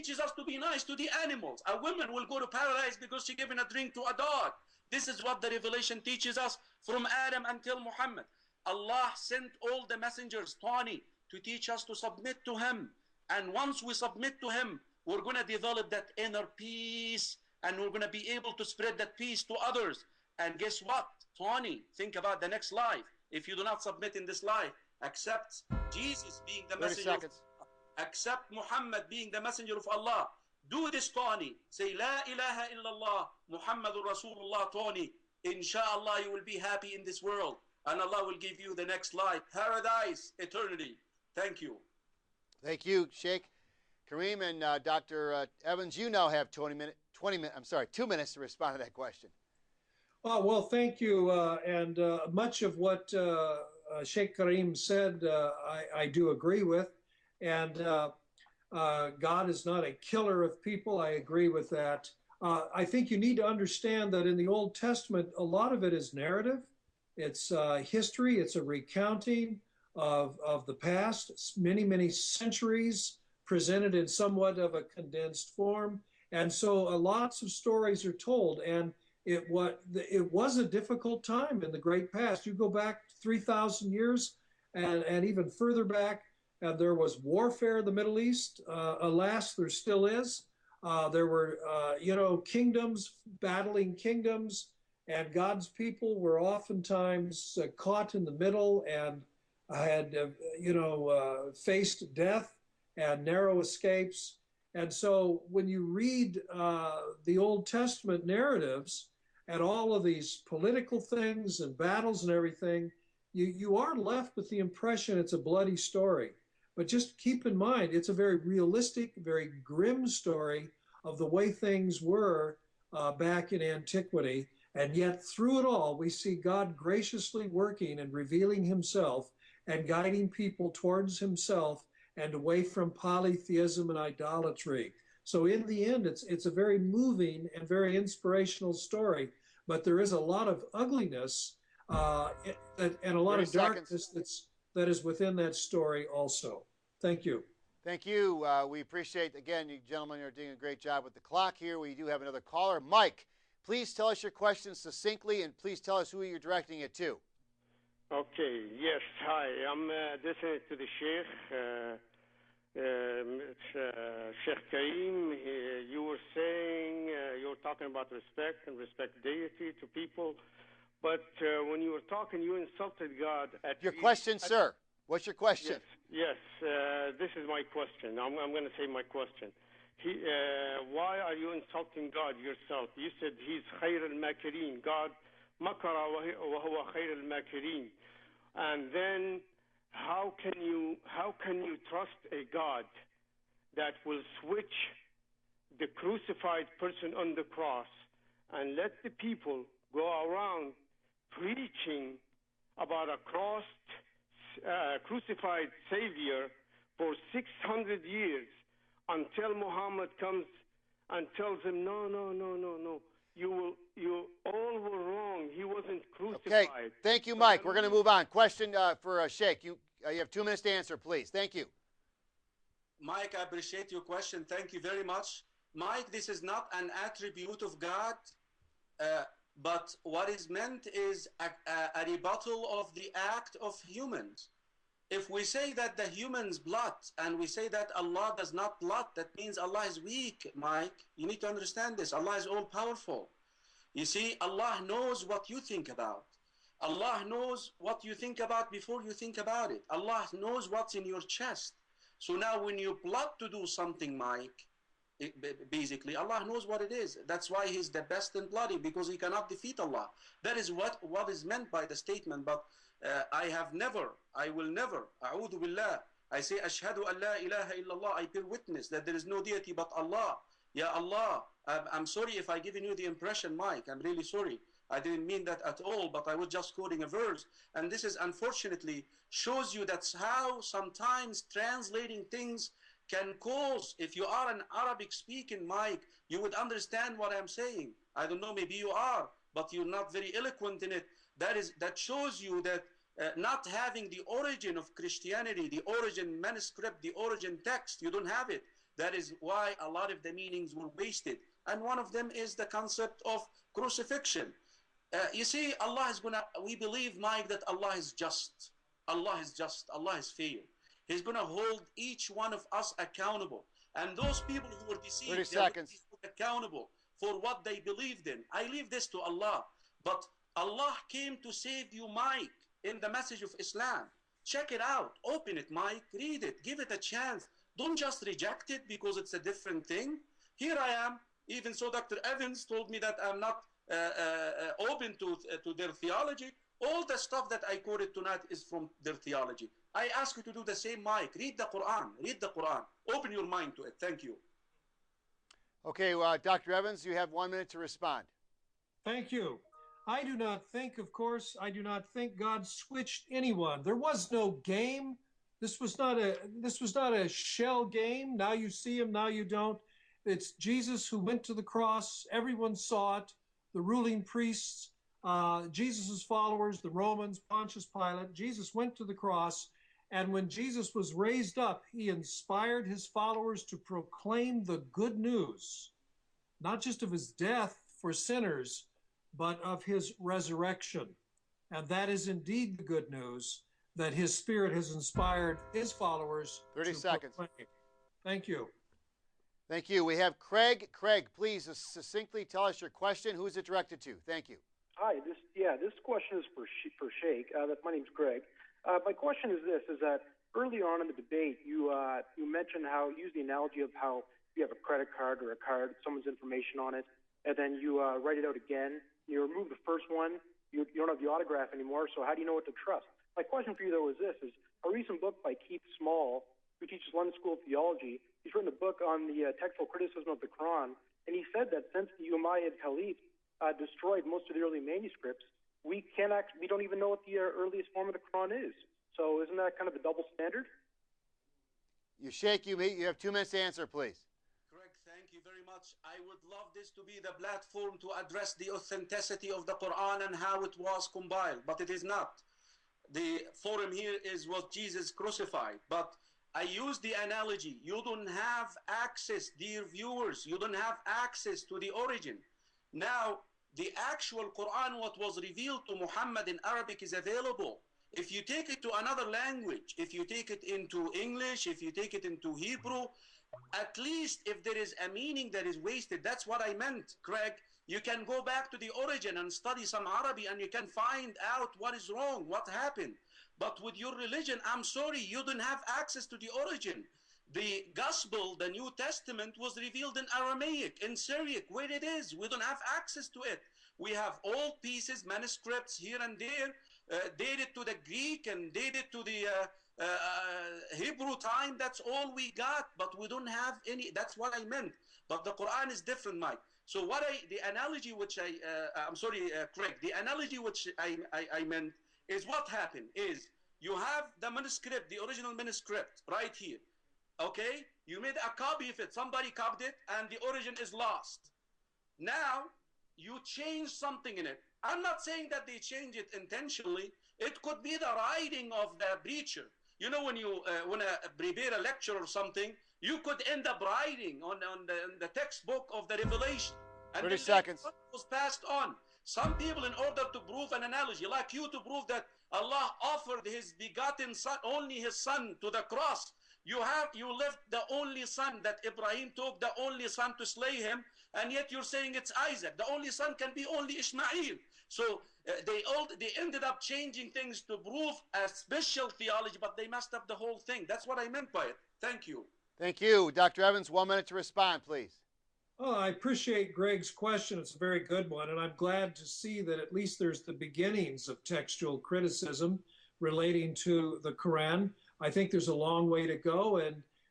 teaches us to be nice to the animals. A woman will go to paradise because she given a drink to a dog. This is what the revelation teaches us from Adam until Muhammad. Allah sent all the messengers, 20, to teach us to submit to Him. And once we submit to Him, we're going to develop that inner peace, and we're going to be able to spread that peace to others. And guess what? 20, think about the next life. If you do not submit in this life, accept Jesus being the messenger, accept Muhammad being the messenger of Allah. Do this, Tony. Say, La ilaha illallah, Muhammadur Rasulullah, Tony. Inshallah, you will be happy in this world. And Allah will give you the next life, paradise, eternity. Thank you. Thank you, Sheikh. Karim and Dr. Evans, you now have 2 minutes to respond to that question. Oh, well, thank you. And much of what Sheikh Karim said, I do agree with. And God is not a killer of people. I agree with that. I think you need to understand that in the Old Testament, a lot of it is narrative. It's history. It's a recounting of the past, many, many centuries presented in somewhat of a condensed form. And so lots of stories are told. And it was a difficult time in the great past. You go back 3,000 years and even further back, and there was warfare in the Middle East. Alas, there still is. There were, kingdoms battling kingdoms, and God's people were oftentimes caught in the middle and had, faced death and narrow escapes. And so when you read the Old Testament narratives and all of these political things and battles and everything, you are left with the impression it's a bloody story. But just keep in mind, it's a very realistic, very grim story of the way things were back in antiquity. And yet through it all, we see God graciously working and revealing Himself and guiding people towards Himself and away from polytheism and idolatry. So in the end, it's a very moving and very inspirational story, but there is a lot of ugliness and a lot of darkness that is within that story also. Thank you. Thank you. We appreciate, again, you gentlemen are doing a great job with the clock here. We do have another caller. Mike, please tell us your question succinctly, and please tell us who you're directing it to. Okay, yes, hi. I'm listening to the Sheikh. Sheikh Karim, you were saying, you were talking about respect and respect deity to people, but when you were talking, you insulted God. Your question, sir. What's your question? Yes, this is my question. I'm going to say my question. Why are you insulting God yourself? You said He's khayr al-makirin. God, makara wa huwa khayr al-makirin. And then how can you trust a God that will switch the crucified person on the cross and let the people go around preaching about a crucified Savior for 600 years until Muhammad comes and tells them, no, you all were wrong. He wasn't crucified. Okay, thank you, Mike. We're going to move on. Question for Sheikh. You have 2 minutes to answer, please. Thank you. Mike, I appreciate your question. Thank you very much. Mike, this is not an attribute of God, but what is meant is a rebuttal of the act of humans. If we say that the humans plot and we say that Allah does not plot, that means Allah is weak, Mike. You need to understand this. Allah is all-powerful. You see, Allah knows what you think about. Allah knows what you think about before you think about it. Allah knows what's in your chest. So now when you plot to do something, Mike, basically, Allah knows what it is. That's why He's the best in plotting, because He cannot defeat Allah. That is what is meant by the statement. But I will never, a'udhu billah, I say, ashhadu an la ilaha illallah, I bear witness that there is no deity but Allah. Ya Allah, I'm sorry if I've given you the impression, Mike, I'm really sorry. I didn't mean that at all, but I was just quoting a verse. And this is unfortunately shows you that's how sometimes translating things can cause, if you are an Arabic speaking Mike, you would understand what I'm saying. I don't know, maybe you are, but you're not very eloquent in it. That shows you that not having the origin of Christianity, the origin manuscript, the origin text, you don't have it. That is why a lot of the meanings were wasted. And one of them is the concept of crucifixion. You see, we believe, Mike, that Allah is just. Allah is just. Allah is fair. He's going to hold each one of us accountable. And those people who were deceived, 30 they're seconds. accountable for what they believed in. I leave this to Allah. But Allah came to save you, Mike, in the message of Islam. Check it out. Open it, Mike. Read it. Give it a chance. Don't just reject it because it's a different thing. Here I am. Even so, Dr. Evans told me that I'm not open to their theology. All the stuff that I quoted tonight is from their theology. I ask you to do the same, Mike. Read the Quran. Read the Quran. Open your mind to it. Thank you. Okay, Dr. Evans, you have 1 minute to respond. Thank you. I do not think, of course, I do not think God switched anyone. There was no game. This was not a shell game. Now you see him, now you don't. It's Jesus who went to the cross. Everyone saw it. The ruling priests, Jesus's followers, the Romans, Pontius Pilate. Jesus went to the cross. And when Jesus was raised up, he inspired his followers to proclaim the good news, not just of his death for sinners, but of his resurrection. And that is indeed the good news that his Spirit has inspired his followers 30 to seconds. proclaim. Thank you. Thank you. We have Craig. Craig, please succinctly tell us your question. Who is it directed to? Thank you. Hi. This question is for Sheikh. My name's Greg. My question is this: is that early on in the debate, you mentioned how use the analogy of how you have a credit card or a card, someone's information on it, and then you write it out again. You remove the first one. You don't have the autograph anymore. So how do you know what to trust? My question for you though is this: is a recent book by Keith Small, who teaches London School of Theology. He's written a book on the textual criticism of the Quran, and he said that since the Umayyad Caliph destroyed most of the early manuscripts, we don't even know what the earliest form of the Quran is. So isn't that kind of a double standard? You Sheikh, you have 2 minutes to answer, please. Greg, thank you very much. I would love this to be the platform to address the authenticity of the Quran and how it was compiled, but it is not. The forum here is what Jesus crucified, but I use the analogy. You don't have access, dear viewers, you don't have access to the origin. Now, the actual Quran, what was revealed to Muhammad in Arabic, is available. If you take it to another language, if you take it into English, if you take it into Hebrew, at least if there is a meaning that is wasted, that's what I meant, Craig. You can go back to the origin and study some Arabic and you can find out what is wrong, what happened. But with your religion, I'm sorry, you don't have access to the origin. The Gospel, the New Testament, was revealed in Aramaic, in Syriac, where it is. We don't have access to it. We have old pieces, manuscripts here and there, dated to the Greek and dated to the Hebrew time. That's all we got, but we don't have any. That's what I meant. But the Quran is different, Mike. So the analogy which I'm sorry, Craig, the analogy which I meant is what happened is you have the manuscript, the original manuscript right here. Okay, you made a copy of it, somebody copied it, and the origin is lost. Now, you change something in it. I'm not saying that they change it intentionally. It could be the writing of the preacher. You know, when you prepare a lecture or something, you could end up writing on the textbook of the Revelation. And 30 seconds. It was passed on. Some people, in order to prove an analogy, like you to prove that Allah offered his begotten son, only his son, to the cross, you left the only son that Ibrahim took, the only son to slay him, and yet you're saying it's Isaac. The only son can be only Ishmael. So they ended up changing things to prove a special theology, but they messed up the whole thing. That's what I meant by it. Thank you. Thank you. Dr. Evans, 1 minute to respond, please. Oh, I appreciate Greg's question. It's a very good one, and I'm glad to see that at least there's the beginnings of textual criticism relating to the Quran. I think there's a long way to go,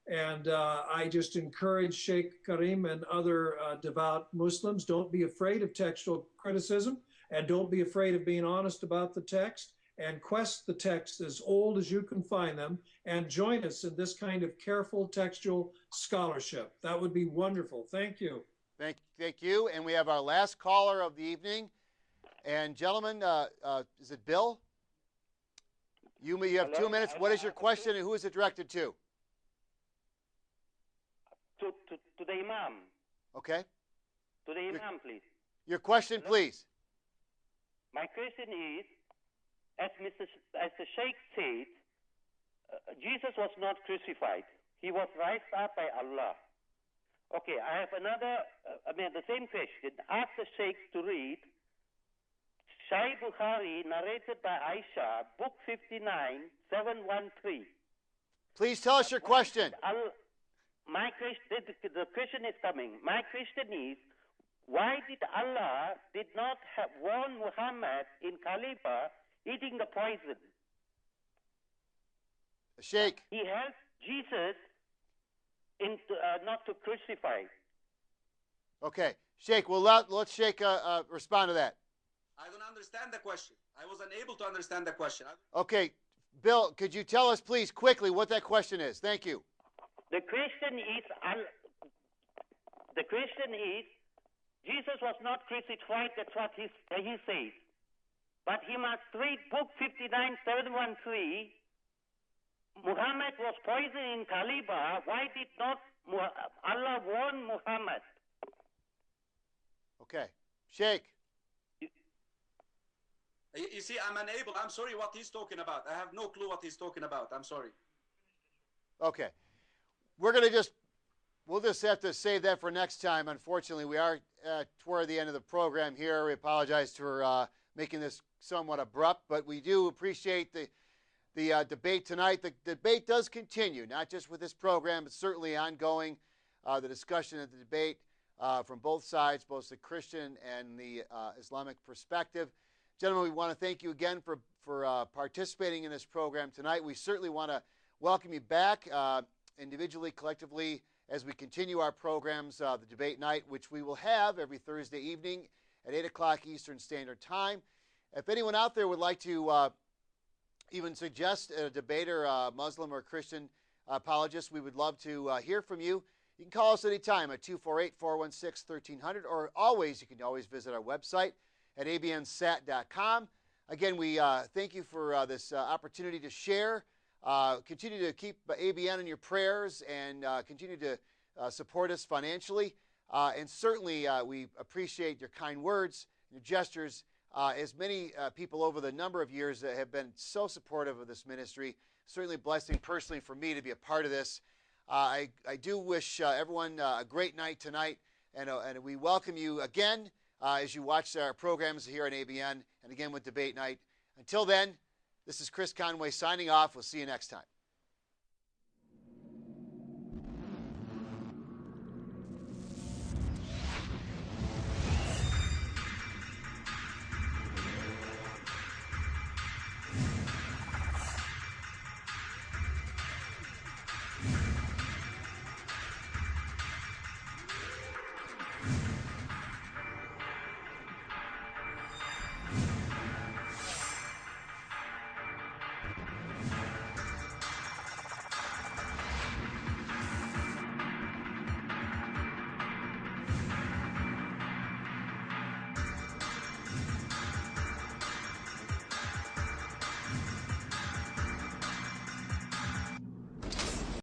and I just encourage Sheikh Karim and other devout Muslims, don't be afraid of textual criticism, and don't be afraid of being honest about the text, and quest the text as old as you can find them, and join us in this kind of careful textual scholarship. That would be wonderful. Thank you. Thank you. And we have our last caller of the evening. And gentlemen, is it Bill? You have 2 minutes. What is your question and who is it directed to? to the Imam. Okay. To the Imam, please. Your question, please. My question is, as the Sheikh said, Jesus was not crucified. He was raised up by Allah. Okay, I have another, the same question. Ask the Sheikh to read Sahih Bukhari, narrated by Aisha, book 59, 713. Please tell us your question. My question, the question is coming. My question is, why did Allah did not warn Muhammad in Khalifa eating the poison? Sheikh. He helped Jesus not to crucify. Okay. Sheikh, well, let's Sheikh respond to that. I don't understand the question. I was unable to understand the question. Okay. Bill, could you tell us, please, quickly what that question is? Thank you. The question is, Jesus was not crucified, that's what he says. But he must read book 59, 713. Muhammad was poisoned in Khalifa. Why did not Allah warn Muhammad? Okay. Sheikh. You see, I'm unable. I'm sorry what he's talking about. I have no clue what he's talking about. I'm sorry. Okay. We're going to we'll just have to save that for next time. Unfortunately, we are toward the end of the program here. We apologize for making this somewhat abrupt, but we do appreciate the debate tonight. The debate does continue, not just with this program, but certainly ongoing. The discussion and the debate from both sides, both the Christian and the Islamic perspective. Gentlemen, we want to thank you again for participating in this program tonight. We certainly want to welcome you back individually, collectively, as we continue our programs, the debate night, which we will have every Thursday evening at 8 o'clock Eastern Standard Time. If anyone out there would like to even suggest a debater, Muslim or Christian apologist, we would love to hear from you. You can call us anytime at 248-416-1300, or you can always visit our website at ABNSAT.com. Again, we thank you for this opportunity to share. Continue to keep ABN in your prayers and continue to support us financially. And certainly we appreciate your kind words, your gestures, as many people over the number of years that have been so supportive of this ministry. Certainly a blessing personally for me to be a part of this. I do wish everyone a great night tonight, and we welcome you again as you watch our programs here on ABN and again with Debate Night. Until then, this is Chris Conway signing off. We'll see you next time.